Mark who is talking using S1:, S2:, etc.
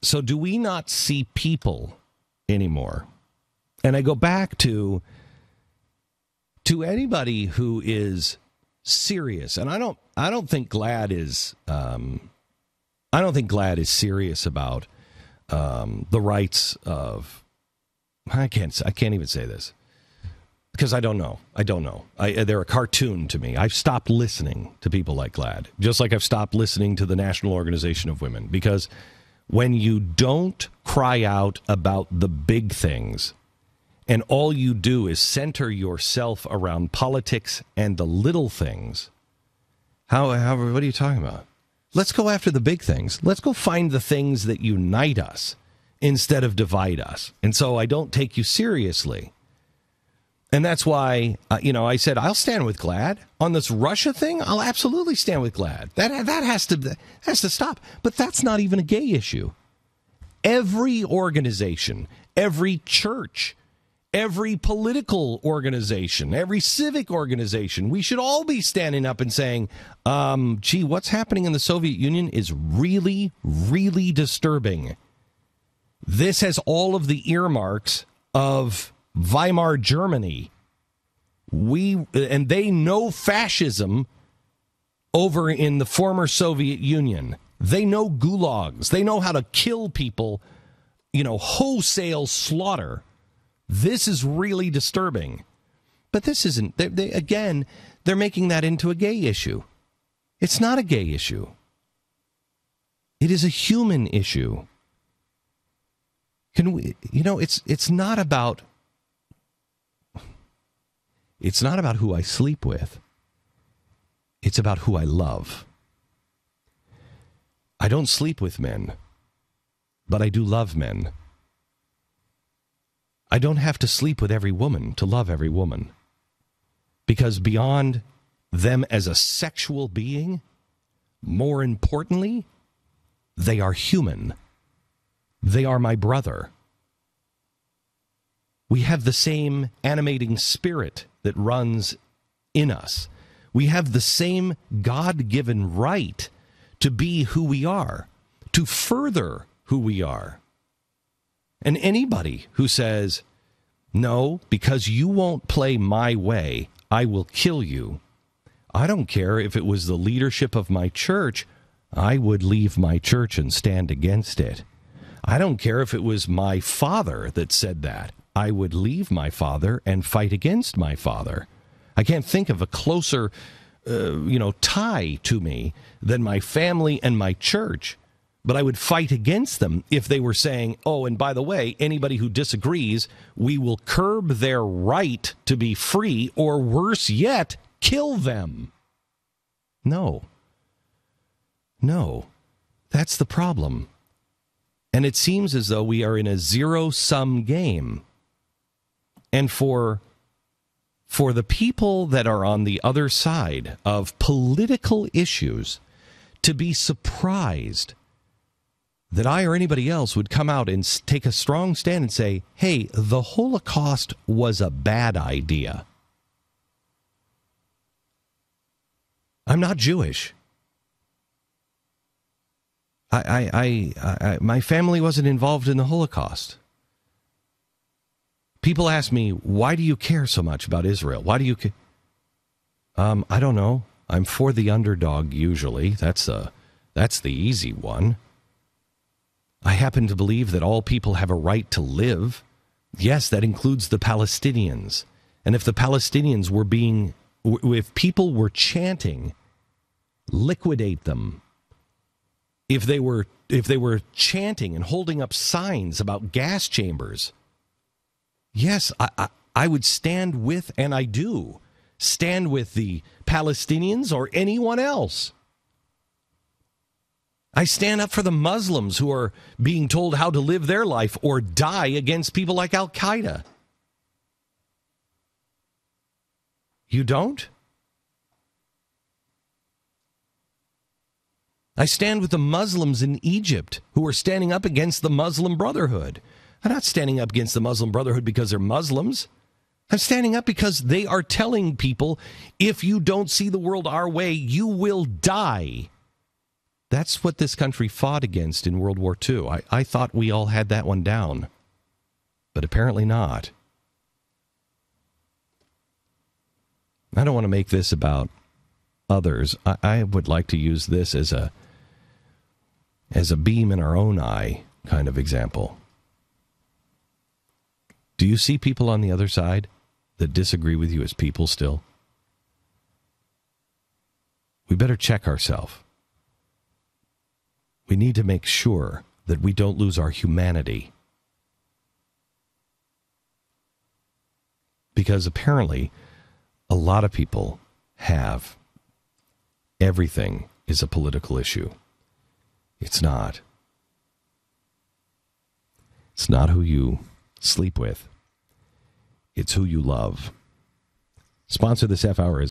S1: So do we not see people anymore? And I go back to anybody who is serious, and I don't think GLAAD is serious about the rights of. I can't even say this because I don't know. They're a cartoon to me. I've stopped listening to people like GLAAD, just like I've stopped listening to the National Organization of Women, because when you don't cry out about the big things and all you do is center yourself around politics and the little things, what are you talking about? Let's go after the big things. Let's go find the things that unite us instead of divide us. And so I don't take you seriously. And that's why, I said, I'll stand with GLAAD. On this Russia thing, I'll absolutely stand with GLAAD. That has to stop. But that's not even a gay issue. Every organization, every church, every political organization, every civic organization, we should all be standing up and saying, gee, what's happening in the Soviet Union is really, really disturbing. This has all of the earmarks of Weimar Germany. And they know fascism over in the former Soviet Union. They know gulags. They know how to kill people, wholesale slaughter. This is really disturbing. But this isn't. They're making that into a gay issue. It's not a gay issue. It is a human issue. It's not about who I sleep with. It's about who I love. I don't sleep with men, but I do love men. I don't have to sleep with every woman to love every woman. Because beyond them as a sexual being, more importantly, they are human. They are my brother. We have the same animating spirit that runs in us. We have the same God-given right to be who we are, to further who we are. And anybody who says, no, because you won't play my way, I will kill you. I don't care if it was the leadership of my church, I would leave my church and stand against it. I don't care if it was my father that said that. I would leave my father and fight against my father. I can't think of a closer, tie to me than my family and my church. But I would fight against them if they were saying, oh, and by the way, anybody who disagrees, we will curb their right to be free, or worse yet, kill them. No, that's the problem. And it seems as though we are in a zero-sum game. And for the people that are on the other side of political issues to be surprised that I or anybody else would come out and take a strong stand and say, hey, the Holocaust was a bad idea. I'm not Jewish. My family wasn't involved in the Holocaust. People ask me, why do you care so much about Israel? Why do you care? I don't know. I'm for the underdog usually. That's the easy one. I happen to believe that all people have a right to live. Yes, that includes the Palestinians. And if the Palestinians if people were chanting, liquidate them. If they were chanting and holding up signs about gas chambers, yes, I would stand with, and I do, stand with the Palestinians or anyone else. I stand up for the Muslims who are being told how to live their life or die against people like Al-Qaeda. You don't? I stand with the Muslims in Egypt who are standing up against the Muslim Brotherhood. I'm not standing up against the Muslim Brotherhood because they're Muslims. I'm standing up because they are telling people, if you don't see the world our way, you will die. That's what this country fought against in World War II. I thought we all had that one down, but apparently not. I don't want to make this about others. I would like to use this as a beam in our own eye kind of example. Do you see people on the other side that disagree with you as people still? We better check ourselves. We need to make sure that we don't lose our humanity. Because apparently, a lot of people have everything is a political issue. It's not. It's not who you sleep with. It's who you love. Sponsor this half hour is